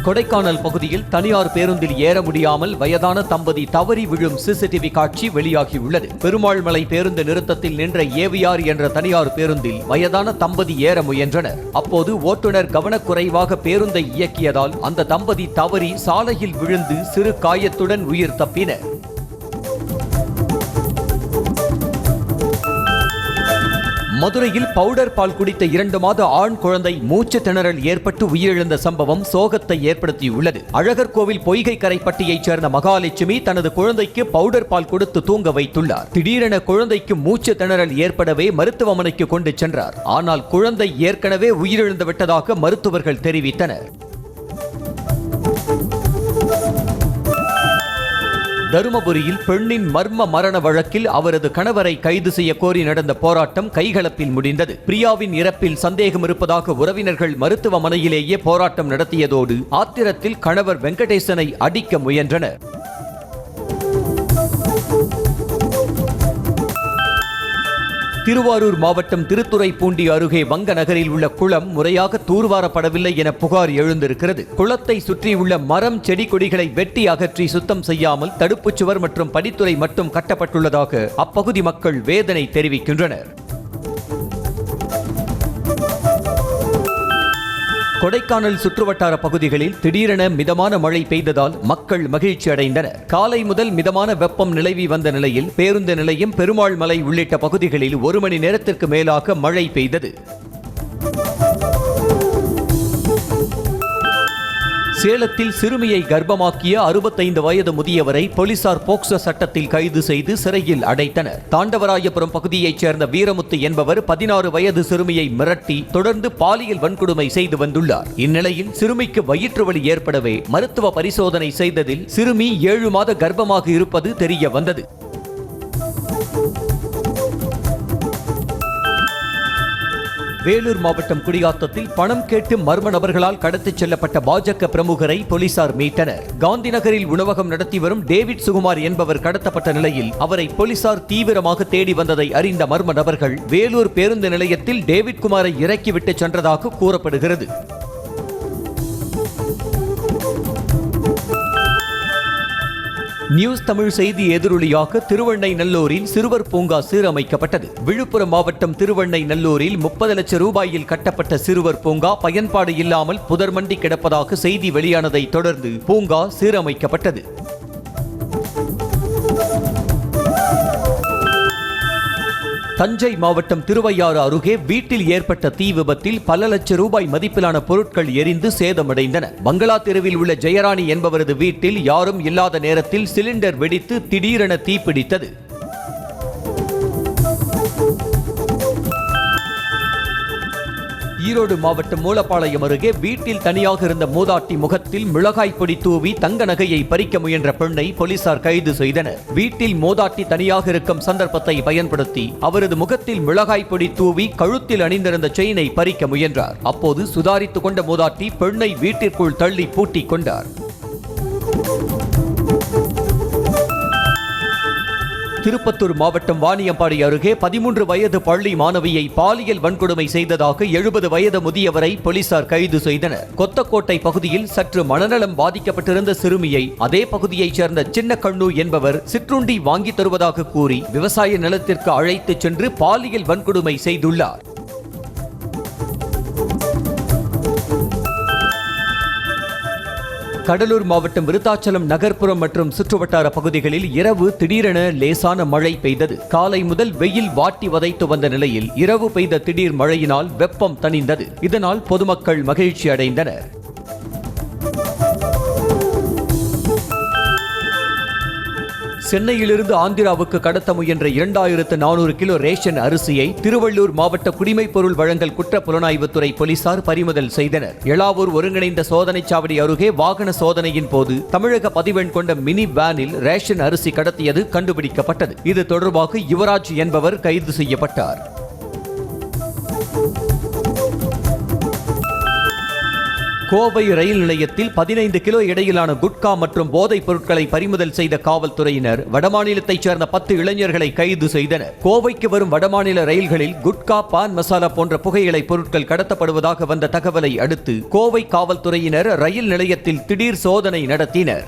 [SPEAKER 1] கொடைக்கானல் பகுதியில் தனியார் பேருந்தில் ஏற முடியாமல் வயதான தம்பதி தவறி விழும் சிசிடிவி காட்சி வெளியாகியுள்ளது. பெருமாள்மலை பேருந்து நிறுத்தத்தில் நின்ற ஏவிஆர் என்ற தனியார் பேருந்தில் வயதான தம்பதி ஏற முயன்றனர். அப்போது ஓட்டுநர் கவனக்குறைவாக பேருந்தை இயக்கியதால் அந்த தம்பதி தவறி சாலையில் விழுந்து சிறு காயத்துடன் உயிர் தப்பினர். மதுரையில் பவுடர் பால் குடித்த 2 மாத ஆண் குழந்தை மூச்சு திணறல் ஏற்பட்டு உயிரிழந்த சம்பவம் சோகத்தை ஏற்படுத்தியுள்ளது. அழகர் கோவில் பொய்கை கரைப்பட்டியைச் சேர்ந்த மகாலட்சுமி தனது குழந்தைக்கு பவுடர் பால் கொடுத்து தூங்க வைத்துள்ளார். திடீரென குழந்தைக்கு மூச்சு திணறல் ஏற்படவே மருத்துவமனைக்கு கொண்டு சென்றார். ஆனால் குழந்தை ஏற்கனவே உயிரிழந்து விட்டதாக மருத்துவர்கள் தெரிவித்தனர். தருமபுரியில் பெண்ணின் மர்ம மரண வழக்கில் அவரது கணவரை கைது செய்ய கோரி நடந்த போராட்டம் கைகலப்பில் முடிந்தது. பிரியாவின் இறப்பில் சந்தேகம் இருப்பதாக உறவினர்கள் மருத்துவமனையிலேயே போராட்டம் நடத்தியதோடு ஆத்திரத்தில் கணவர் வெங்கடேசனை அடிக்க முயன்றனர். திருவாரூர் மாவட்டம் திருத்துறைப்பூண்டி அருகே வங்க நகரில் உள்ள குளம் முறையாக தூர்வாரப்படவில்லை என புகார் எழுந்திருக்கிறது. குளத்தை சுற்றியுள்ள மரம் செடி கொடிகளை வெட்டி அகற்றி சுத்தம் செய்யாமல் தடுப்புச் சுவர் மற்றும் படித்துறை மட்டும் கட்டப்பட்டுள்ளதாக அப்பகுதி மக்கள் வேதனை தெரிவிக்கின்றனர். கொடைக்கானல் சுற்றுவட்டார பகுதிகளில் திடீரென மிதமான மழை பெய்ததால் மக்கள் மகிழ்ச்சி அடைந்தனர். காலை முதல் மிதமான வெப்பம் நிலவி வந்த நிலையில் பேருந்து நிலையம், பெருமாள் மலை உள்ளிட்ட பகுதிகளில் 1 மணி நேரத்திற்கு மேலாக மழை பெய்தது. சேலத்தில் சிறுமியை கர்ப்பமாக்கிய 65 வயது முதியவரை போலீசார் போக்சோ சட்டத்தில் கைது செய்து சிறையில் அடைத்தனர். தாண்டவராயபுரம் பகுதியைச் சேர்ந்த வீரமுத்து என்பவர் 16 வயது சிறுமியை மிரட்டி தொடர்ந்து பாலியல் வன்கொடுமை செய்து வந்துள்ளார். இந்நிலையில் சிறுமிக்கு வயிற்று வலி ஏற்படவே மருத்துவ பரிசோதனை செய்ததில் சிறுமி 7 மாத கர்ப்பமாக இருப்பது தெரிய வந்தது. வேலூர் மாவட்டம் குடியாத்தத்தில் பணம் கேட்டு மர்ம நபர்களால் கடத்திச் செல்லப்பட்ட பாஜக பிரமுகரை போலீசார் மீட்டனர். காந்தி நகரில் உணவகம் நடத்தி வரும் டேவிட் சுகுமார் என்பவர் கடத்தப்பட்ட நிலையில் அவரை போலீசார் தீவிரமாக தேடி வந்ததை அறிந்த மர்ம நபர்கள் வேலூர் பேருந்து நிலையத்தில் டேவிட் குமாரை இறக்கிவிட்டு சென்றதாக கூறப்படுகிறது. நியூஸ் தமிழ் செய்தி எதிரொலியாக திருவெண்ணைநல்லூரில் சிறுவர் பூங்கா சீரமைக்கப்பட்டது. விழுப்புரம் மாவட்டம் திருவெண்ணைநல்லூரில் 30 லட்சம் ரூபாயில் கட்டப்பட்ட சிறுவர் பூங்கா பயன்பாடு இல்லாமல் புதர்மண்டி கிடப்பதாக செய்தி வெளியானதை தொடர்ந்து பூங்கா சீரமைக்கப்பட்டது. தஞ்சை மாவட்டம் திருவையாறு அருகே வீட்டில் ஏற்பட்ட தீ விபத்தில் பல லட்சம் ரூபாய் மதிப்பிலான பொருட்கள் எரிந்து சேதமடைந்தன. பங்களா தெருவில் உள்ள ஜெயராணி என்பவரது வீட்டில் யாரும் இல்லாத நேரத்தில் சிலிண்டர் வெடித்து திடீரென தீப்பிடித்தது. ஈரோடு மாவட்டம் மூலப்பாளையம் அருகே வீட்டில் தனியாக இருந்த மூதாட்டி முகத்தில் மிளகாய் பொடி தூவி தங்க நகையை பறிக்க முயன்ற பெண்ணை போலீசார் கைது செய்தனர். வீட்டில் மூதாட்டி தனியாக இருக்கும் சந்தர்ப்பத்தை பயன்படுத்தி அவரது முகத்தில் மிளகாய் பொடி தூவி கழுத்தில் அணிந்திருந்த செயினை பறிக்க முயன்றார். அப்போது சுதாரித்துக் கொண்ட மூதாட்டி பெண்ணை வீட்டிற்குள் தள்ளி பூட்டிக் கொண்டார். திருப்பத்தூர் மாவட்டம் வாணியம்பாடி அருகே 13 வயது பள்ளி மாணவியை பாலியல் வன்கொடுமை செய்ததாக 70 வயது முதியவரை போலீசார் கைது செய்தனர். கொத்தக்கோட்டை பகுதியில் சற்று மனநலம் பாதிக்கப்பட்டிருந்த சிறுமியை அதே பகுதியைச் சேர்ந்த சின்ன கண்ணு என்பவர் சிற்றுண்டி வாங்கி தருவதாக கூறி விவசாய நிலத்திற்கு அழைத்துச் சென்று பாலியல் வன்கொடுமை செய்துள்ளார். கடலூர் மாவட்டம் விருத்தாச்சலம் நகர்ப்புறம் மற்றும் சுற்றுவட்டார பகுதிகளில் இரவு திடீரென லேசான மழை பெய்தது. காலை முதல் வெயில் வாட்டி வதைத்து வந்த நிலையில் இரவு பெய்த திடீர் மழையினால் வெப்பம் தணிந்தது. இதனால் பொதுமக்கள் மகிழ்ச்சி அடைந்தனர். சென்னையிலிருந்து ஆந்திராவுக்கு கடத்த முயன்ற 2400 கிலோ ரேஷன் அரிசியை திருவள்ளூர் மாவட்ட குடிமைப் பொருள் வழங்கல் குற்ற புலனாய்வுத்துறை போலீசார் பறிமுதல் செய்தனர். எளாவூர் ஒருங்கிணைந்த சோதனைச் சாவடி அருகே வாகன சோதனையின் போது தமிழக பதிவெண் கொண்ட மினி வேனில் ரேஷன் அரிசி கடத்தியது கண்டுபிடிக்கப்பட்டது. இது தொடர்பாக யுவராஜ் என்பவர் கைது செய்யப்பட்டார். கோவை ரயில் நிலையத்தில் 15 கிலோ எடையிலான குட்கா மற்றும் போதைப் பொருட்களை பறிமுதல் செய்த காவல்துறையினர் வடமாநிலத்தைச் சேர்ந்த 10 இளைஞர்களை கைது செய்தனர். கோவைக்கு வரும் வடமாநில ரயில்களில் குட்கா, பான் மசாலா போன்ற புகையிலை பொருட்கள் கடத்தப்படுவதாக வந்த தகவலை அடுத்து கோவை காவல்துறையினர் ரயில் நிலையத்தில் திடீர் சோதனை நடத்தினர்.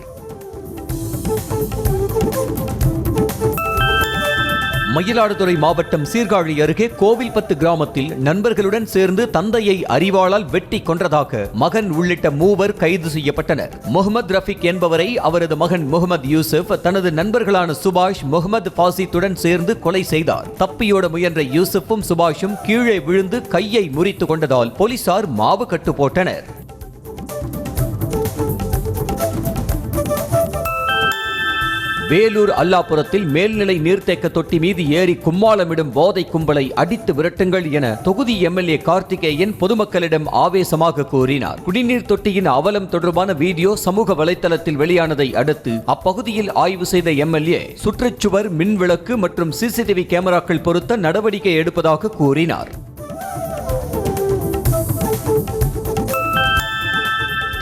[SPEAKER 1] மயிலாடுதுறை மாவட்டம் சீர்காழி அருகே கோவில்பத்து கிராமத்தில் நண்பர்களுடன் சேர்ந்து தந்தையை அரிவாளால் வெட்டி கொன்றதாக மகன் உள்ளிட்ட 3 கைது செய்யப்பட்டனர். முகமது ரஃபிக் என்பவரை அவரது மகன் முகமது யூசுப் தனது நண்பர்களான சுபாஷ், முகமது பாசித்துடன் சேர்ந்து கொலை செய்தார். தப்பியோட முயன்ற யூசுப்பும் சுபாஷும் கீழே விழுந்து கையை முறித்து கொண்டதால் போலீசார் மாவு கட்டு போட்டனர். வேலூர் அல்லாபுரத்தில் மேல்நிலை நீர்த்தேக்க தொட்டி மீது ஏறி கும்மாளமிடும் போதை கும்பலை அடித்து விரட்டுங்கள் என தொகுதி எம்எல்ஏ கார்த்திகேயன் பொதுமக்களிடம் ஆவேசமாக கூறினார். குடிநீர் தொட்டியின் அவலம் தொடர்பான வீடியோ சமூக வலைதளத்தில் வெளியானதை அடுத்து அப்பகுதியில் ஆய்வு செய்த எம்எல்ஏ சுற்றுச்சுவர், மின்விளக்கு மற்றும் சிசிடிவி கேமராக்கள் பொருத்த நடவடிக்கை எடுப்பதாக கூறினார்.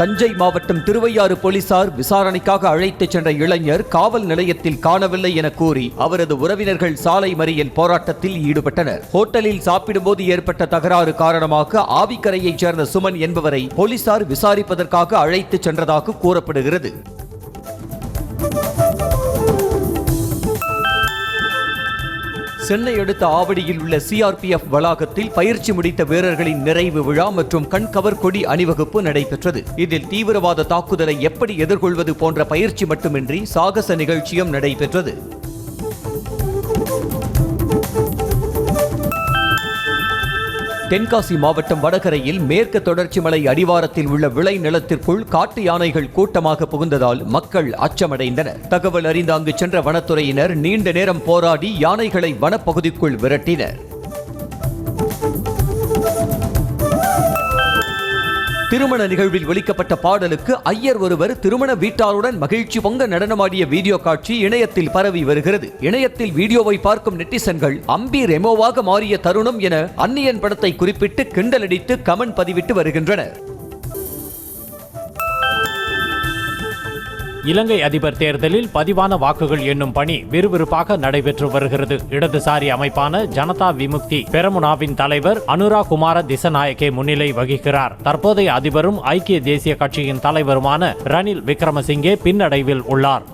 [SPEAKER 1] தஞ்சை மாவட்டம் திருவையாறு போலீசார் விசாரணைக்காக அழைத்துச் சென்ற இளைஞர் காவல் நிலையத்தில் காணவில்லை என கூறி அவரது உறவினர்கள் சாலை மறியல் போராட்டத்தில் ஈடுபட்டனர். ஹோட்டலில் சாப்பிடும்போது ஏற்பட்ட தகராறு காரணமாக ஆவிக்கரையைச் சேர்ந்த சுமன் என்பவரை போலீசார் விசாரிப்பதற்காக அழைத்துச் சென்றதாக கூறப்படுகிறது. சென்னை அடுத்த ஆவடியில் உள்ள சிஆர்பிஎஃப் வளாகத்தில் பயிற்சி முடித்த வீரர்களின் நிறைவு விழா மற்றும் கண்கவர் கொடி அணிவகுப்பு நடைபெற்றது. இதில் தீவிரவாத தாக்குதலை எப்படி எதிர்கொள்வது போன்ற பயிற்சி மட்டுமின்றி சாகச நிகழ்ச்சியும் நடைபெற்றது. தென்காசி மாவட்டம் வடகரையில் மேற்கு தொடர்ச்சி மலை அடிவாரத்தில் உள்ள விளை நிலத்திற்குள் காட்டு யானைகள் கூட்டமாக புகுந்ததால் மக்கள் அச்சமடைந்தனர். தகவல் அறிந்து அங்கு சென்ற வனத்துறையினர் நீண்ட நேரம் போராடி யானைகளை வனப்பகுதிக்குள் விரட்டினர். திருமண நிகழ்வில் ஒலிக்கப்பட்ட பாடலுக்கு ஐயர் ஒருவர் திருமண வீட்டாருடன் மகிழ்ச்சி பொங்க நடனமாடிய வீடியோ காட்சி இணையத்தில் பரவி வருகிறது. இணையத்தில் வீடியோவை பார்க்கும் நெட்டிசன்கள் அம்பி ரெமோவாக மாறிய தருணம் என அந்நியன் படத்தை குறிப்பிட்டு கிண்டலடித்து கமெண்ட் பதிவிட்டு வருகின்றனர்.
[SPEAKER 4] இலங்கை அதிபர் தேர்தலில் பதிவான வாக்குகள் எண்ணும் பணி விறுவிறுப்பாக நடைபெற்று வருகிறது. இடதுசாரி அமைப்பான ஜனதா விமுக்தி பெரமுனாவின் தலைவர் அனுரா குமார திசநாயக்கே முன்னிலை வகிக்கிறார். தற்போதைய அதிபரும் ஐக்கிய தேசிய கட்சியின் தலைவருமான ரணில் விக்ரமசிங்கே பின்னடைவில் உள்ளார்.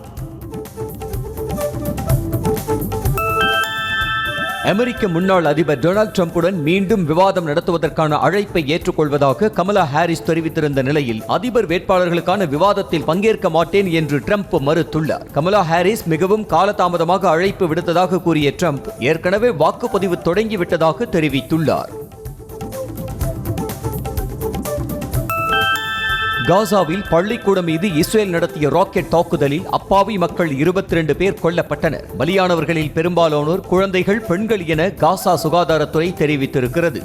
[SPEAKER 1] அமெரிக்க முன்னாள் அதிபர் டொனால்டு டிரம்புடன் மீண்டும் விவாதம் நடத்துவதற்கான அழைப்பை ஏற்றுக்கொள்வதாக கமலா ஹாரிஸ் தெரிவித்திருந்த நிலையில் அதிபர் வேட்பாளர்களுக்கான விவாதத்தில் பங்கேற்க மாட்டேன் என்று டிரம்ப் மறுத்துள்ளார். கமலா ஹாரிஸ் மிகவும் காலதாமதமாக அழைப்பு விடுத்ததாக கூறிய டிரம்ப் ஏற்கனவே வாக்குப்பதிவு தொடங்கிவிட்டதாக தெரிவித்துள்ளார். காசாவில் பள்ளிக்கூடம் மீது இஸ்ரேல் நடத்திய ராக்கெட் தாக்குதலில் அப்பாவி மக்கள் 22 பேர் கொல்லப்பட்டனர். பலியானவர்களில் பெரும்பாலானோர் குழந்தைகள், பெண்கள் என காசா சுகாதாரத்துறை தெரிவித்திருக்கிறது.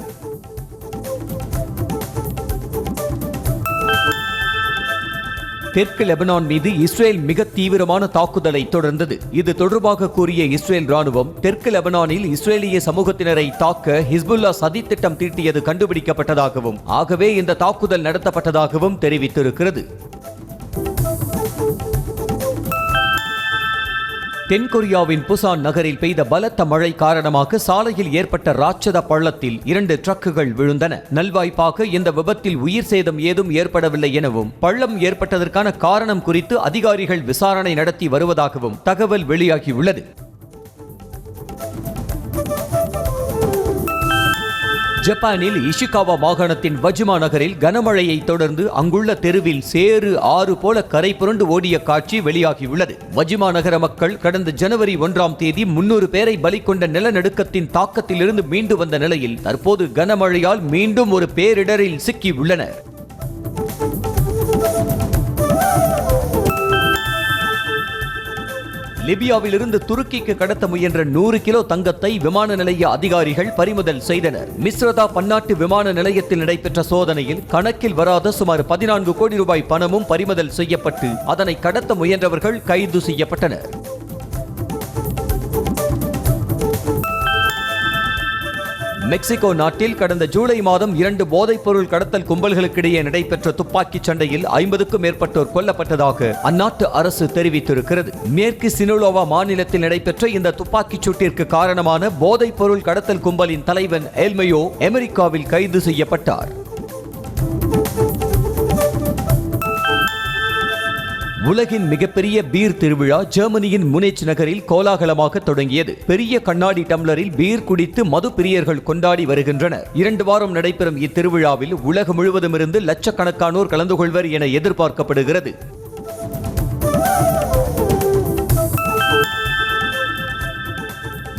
[SPEAKER 1] தெற்கு லெபனான் மீது இஸ்ரேல் மிக தீவிரமான தாக்குதலை தொடர்ந்தது. இது தொடர்பாக கூறிய இஸ்ரேல் ராணுவம் தெற்கு லெபனானில் இஸ்ரேலிய சமூகத்தினரை தாக்க ஹிஸ்புல்லா சதித்திட்டம் தீட்டியது கண்டுபிடிக்கப்பட்டதாகவும் ஆகவே இந்த தாக்குதல் நடத்தப்பட்டதாகவும் தெரிவித்திருக்கிறது. தென்கொரியாவின் புசான் நகரில் பெய்த பலத்த மழை காரணமாக சாலையில் ஏற்பட்ட ராட்சத பள்ளத்தில் 2 ட்ரக்குகள் விழுந்தன. நல்வாய்ப்பாக இந்த விபத்தில் உயிர் சேதம் ஏதும் ஏற்படவில்லை எனவும் பள்ளம் ஏற்பட்டதற்கான காரணம் குறித்து அதிகாரிகள் விசாரணை நடத்தி வருவதாகவும் தகவல் வெளியாகியுள்ளது. ஜப்பானில் இஷிகாவா மாகாணத்தின் வஜிமா நகரில் கனமழையை தொடர்ந்து அங்குள்ள தெருவில் சேறு ஆறு போல கரை புரண்டு ஓடிய காட்சி வெளியாகியுள்ளது. வஜிமா நகர மக்கள் கடந்த ஜனவரி 1ஆம் தேதி 300 பேரை பலி கொண்ட நிலநடுக்கத்தின் தாக்கத்திலிருந்து மீண்டு வந்த நிலையில் தற்போது கனமழையால் மீண்டும் ஒரு பேரிடரில் சிக்கியுள்ளனர். லிபியாவிலிருந்து துருக்கிக்கு கடத்த முயன்ற 100 கிலோ தங்கத்தை விமான நிலைய அதிகாரிகள் பறிமுதல் செய்தனர். மிஸ்ரதா பன்னாட்டு விமான நிலையத்தில் நடைபெற்ற சோதனையில் கணக்கில் வராத சுமார் 14 கோடி ரூபாய் பணமும் பறிமுதல் செய்யப்பட்டு அதனை கடத்த முயன்றவர்கள் கைது செய்யப்பட்டனர். மெக்சிகோ நாட்டில் கடந்த ஜூலை மாதம் 2 போதைப் பொருள் கடத்தல் கும்பல்களுக்கிடையே நடைபெற்ற துப்பாக்கிச் சண்டையில் 50க்கும் மேற்பட்டோர் கொல்லப்பட்டதாக அந்நாட்டு அரசு தெரிவித்திருக்கிறது. மேற்கு சினோலோவா மாநிலத்தில் நடைபெற்ற இந்த துப்பாக்கிச் சூட்டிற்கு காரணமான போதைப் பொருள் கடத்தல் கும்பலின் தலைவன் எல்மையோ அமெரிக்காவில் கைது செய்யப்பட்டார். உலகின் மிகப்பெரிய பீர் திருவிழா ஜெர்மனியின் முனிச் நகரில் கோலாகலமாக தொடங்கியது. பெரிய கண்ணாடி டம்ளரில் பீர் குடித்து மது பிரியர்கள் கொண்டாடி வருகின்றனர். 2 வாரம் நடைபெறும் இத்திருவிழாவில் உலகம் முழுவதும் இருந்து லட்சக்கணக்கானோர் கலந்து கொள்வர் என எதிர்பார்க்கப்படுகிறது.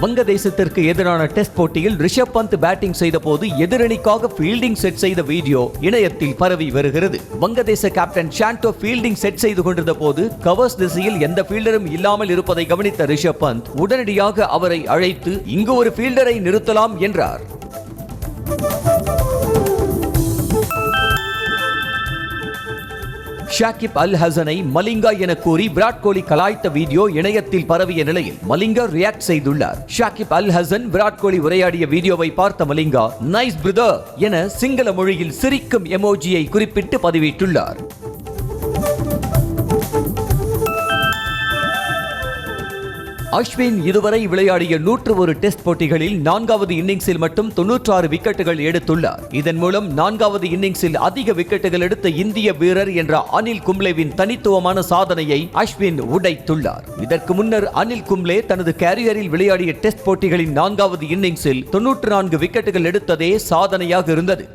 [SPEAKER 1] வங்கதேசத்திற்கு எதிரான டெஸ்ட் போட்டியில் ரிஷப் பந்த் பேட்டிங் செய்த போது எதிரணிக்காக ஃபீல்டிங் செட் செய்த வீடியோ இணையத்தில் பரவி வருகிறது. வங்கதேச கேப்டன் சாண்டோ ஃபீல்டிங் செட் செய்து கொண்டிருந்த போது கவர்ஸ் திசையில் எந்த ஃபீல்டரும் இல்லாமல் இருப்பதை கவனித்த ரிஷப் பந்த் உடனடியாக அவரை அழைத்து இங்கு ஒரு ஃபீல்டரை நிறுத்தலாம் என்றார். ஷாகிப் அல் ஹசனை மலிங்கா என கூறி விராட் கோலி கலாய்த்த வீடியோ இணையத்தில் பரவிய நிலையில் மலிங்கா ரியாக்ட் செய்துள்ளார். ஷாகிப் அல் ஹசன் விராட் கோலி உரையாடிய வீடியோவை பார்த்த மலிங்கா நைஸ் பிரதர் என சிங்கள மொழியில் சிரிக்கும் எமோஜியை குறிப்பிட்டு பதிவிட்டுள்ளார். அஸ்வின் இதுவரை விளையாடிய 101 டெஸ்ட் போட்டிகளில் 4வது இன்னிங்ஸில் மட்டும் 96 விக்கெட்டுகள் எடுத்துள்ளார். இதன் மூலம் 4வது இன்னிங்ஸில் அதிக விக்கெட்டுகள் எடுத்த இந்திய வீரர் என்ற அனில் கும்ளேவின் தனித்துவமான சாதனையை அஸ்வின் உடைத்துள்ளார். இதற்கு முன்னர் அனில் கும்ளே தனது கேரியரில் விளையாடிய டெஸ்ட் போட்டிகளின் 4வது இன்னிங்ஸில் 94 விக்கெட்டுகள் எடுத்ததே சாதனையாக இருந்தது.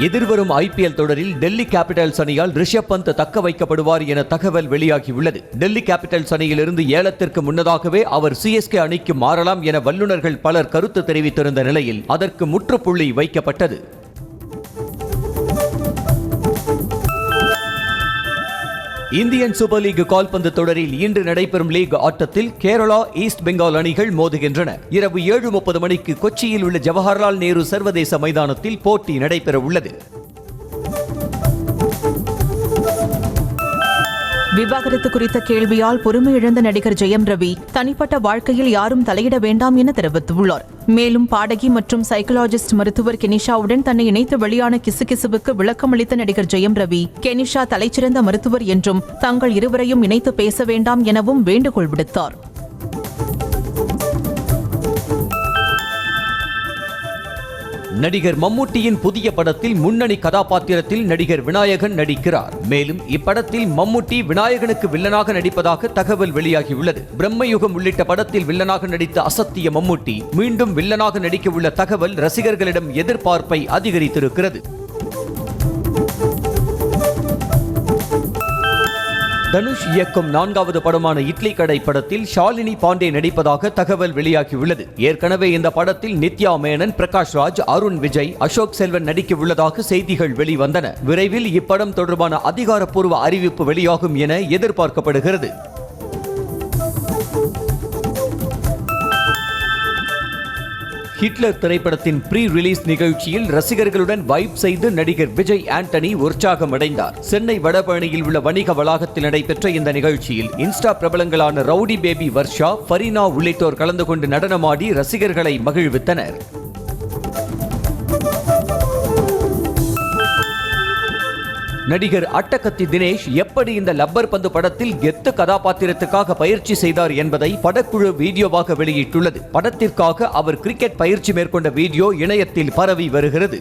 [SPEAKER 1] எதிர்வரும் IPL தொடரில் டெல்லி கேபிட்டல்ஸ் அணியால் ரிஷப் பந்த் தக்க வைக்கப்படுவார் என தகவல் வெளியாகியுள்ளது. டெல்லி கேபிட்டல்ஸ் அணியிலிருந்து ஏலத்திற்கு முன்னதாகவே அவர் CSK அணிக்கு மாறலாம் என வல்லுநர்கள் பலர் கருத்து தெரிவித்திருந்த நிலையில் அதற்கு முற்றுப்புள்ளி வைக்கப்பட்டது. இந்தியன் சூப்பர் லீக் கால்பந்து தொடரில் இன்று நடைபெறும் லீக் ஆட்டத்தில் கேரளா ஈஸ்ட் பெங்கால் அணிகள் மோதுகின்றன. இரவு 7:30 மணிக்கு கொச்சியில் உள்ள ஜவஹர்லால் நேரு சர்வதேச மைதானத்தில் போட்டி நடைபெற உள்ளது.
[SPEAKER 3] விவாகரத்து குறித்த கேள்வியால் பொறுமை இழந்த நடிகர் ஜெயம் ரவி தனிப்பட்ட வாழ்க்கையில் யாரும் தலையிட வேண்டாம் என தெரிவித்துள்ளார். மேலும் பாடகி மற்றும் சைக்கலாஜிஸ்ட் மருத்துவர் கெனிஷாவுடன் தன்னை இணைத்து வெளியான கிசுகிசுவுக்கு விளக்கமளித்த நடிகர் ஜெயம் ரவி கெனிஷா தலைச்சிறந்த மருத்துவர் என்றும் தங்கள் இருவரையும் இணைத்து பேச வேண்டாம் எனவும் வேண்டுகோள் விடுத்தார்.
[SPEAKER 1] நடிகர் மம்முட்டியின் புதிய படத்தில் முன்னணி கதாபாத்திரத்தில் நடிகர் விநாயகன் நடிக்கிறார். மேலும் இப்படத்தில் மம்முட்டி விநாயகனுக்கு வில்லனாக நடிப்பதாக தகவல் வெளியாகியுள்ளது. பிரம்மயுகம் உள்ளிட்ட படத்தில் வில்லனாக நடித்த அசத்திய மம்முட்டி மீண்டும் வில்லனாக நடிக்க உள்ள தகவல் ரசிகர்களிடம் எதிர்பார்ப்பை அதிகரித்திருக்கிறது. தனுஷ் இயக்கும் 4வது படமான இட்லி கடை படத்தில் ஷாலினி பாண்டே நடிப்பதாக தகவல் வெளியாகியுள்ளது. ஏற்கனவே இந்த படத்தில் நித்யா மேனன், பிரகாஷ் ராஜ், அருண் விஜய், அசோக் செல்வன் நடிக்க உள்ளதாக செய்திகள் வெளிவந்தன. விரைவில் இப்படம் தொடர்பான அதிகாரப்பூர்வ அறிவிப்பு வெளியாகும் என எதிர்பார்க்கப்படுகிறது. ஹிட்லர் திரைப்படத்தின் ப்ரீ ரிலீஸ் நிகழ்ச்சியில் ரசிகர்களுடன் வைப் செய்து நடிகர் விஜய் ஆண்டனி உற்சாகம் அடைந்தார். சென்னை வடபழனியில் உள்ள வணிக வளாகத்தில் நடைபெற்ற இந்த நிகழ்ச்சியில் இன்ஸ்டா பிரபலங்களான ரவுடி பேபி வர்ஷா, ஃபரீனா உள்ளிட்டோர் கலந்து கொண்டு நடனமாடி ரசிகர்களை மகிழ்வித்தனர். நடிகர் அட்டகத்தி தினேஷ் எப்படி இந்த லப்பர் பந்து படத்தில் கெத்து கதாபாத்திரத்துக்காக பயிற்சி செய்தார் என்பதை படக்குழு வீடியோவாக வெளியிட்டுள்ளது. படத்திற்காக அவர் கிரிக்கெட் பயிற்சி மேற்கொண்ட வீடியோ இணையத்தில் பரவி வருகிறது.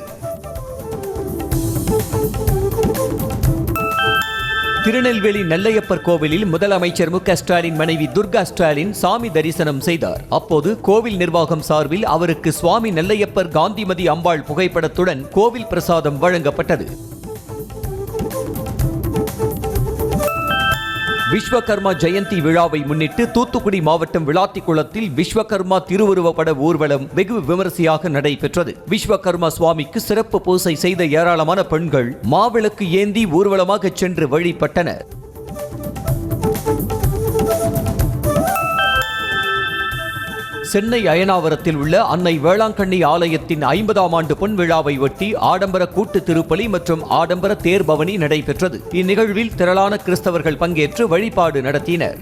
[SPEAKER 1] திருநெல்வேலி நெல்லையப்பர் கோவிலில் முதலமைச்சர் மு.க.ஸ்டாலின் மனைவி துர்கா ஸ்டாலின் சாமி தரிசனம் செய்தார். அப்போது கோவில் நிர்வாகம் சார்பில் அவருக்கு சுவாமி நெல்லையப்பர் காந்திமதி அம்பாள் புகைப்படத்துடன் கோவில் பிரசாதம் வழங்கப்பட்டது. விஸ்வகர்மா ஜெயந்தி விழாவை முன்னிட்டு தூத்துக்குடி மாவட்டம் விளாத்திக்குளத்தில் விஸ்வகர்மா திருவுருவப்பட ஊர்வலம் வெகு விமரிசையாக நடைபெற்றது. விஸ்வகர்மா சுவாமிக்கு சிறப்பு பூசை செய்த ஏராளமான பெண்கள் மாவிளக்கு ஏந்தி ஊர்வலமாக சென்று வழிபட்டனர். சென்னை அயனாவரத்தில் உள்ள அன்னை வேளாங்கண்ணி ஆலயத்தின் 50ஆம் ஆண்டு பொன் விழாவை ஒட்டி ஆடம்பர கூட்டு திருப்பலி மற்றும் ஆடம்பர தேர்பவனி நடைபெற்றது. இந்நிகழ்வில் திரளான கிறிஸ்தவர்கள் பங்கேற்று வழிபாடு நடத்தினர்.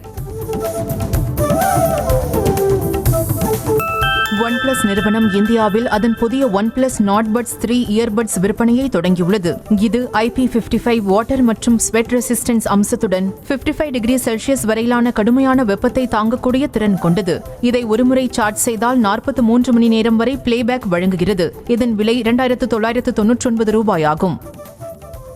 [SPEAKER 3] OnePlus நிறுவனம் இந்தியாவில் அதன் புதிய OnePlus Nord Buds 3 இயர்பட்ஸ் விற்பனையை தொடங்கியுள்ளது. இது IP55 வாட்டர் மற்றும் ஸ்வெட் ரெசிஸ்டன்ஸ் அம்சத்துடன் 55 டிகிரி செல்சியஸ் வரையிலான கடுமையான வெப்பத்தை தாங்கக்கூடிய திறன் கொண்டது. இதை ஒருமுறை சார்ஜ் செய்தால் 43 மணி நேரம் வரை பிளேபேக் வழங்குகிறது. இதன் விலை 2999 ரூபாயாகும்.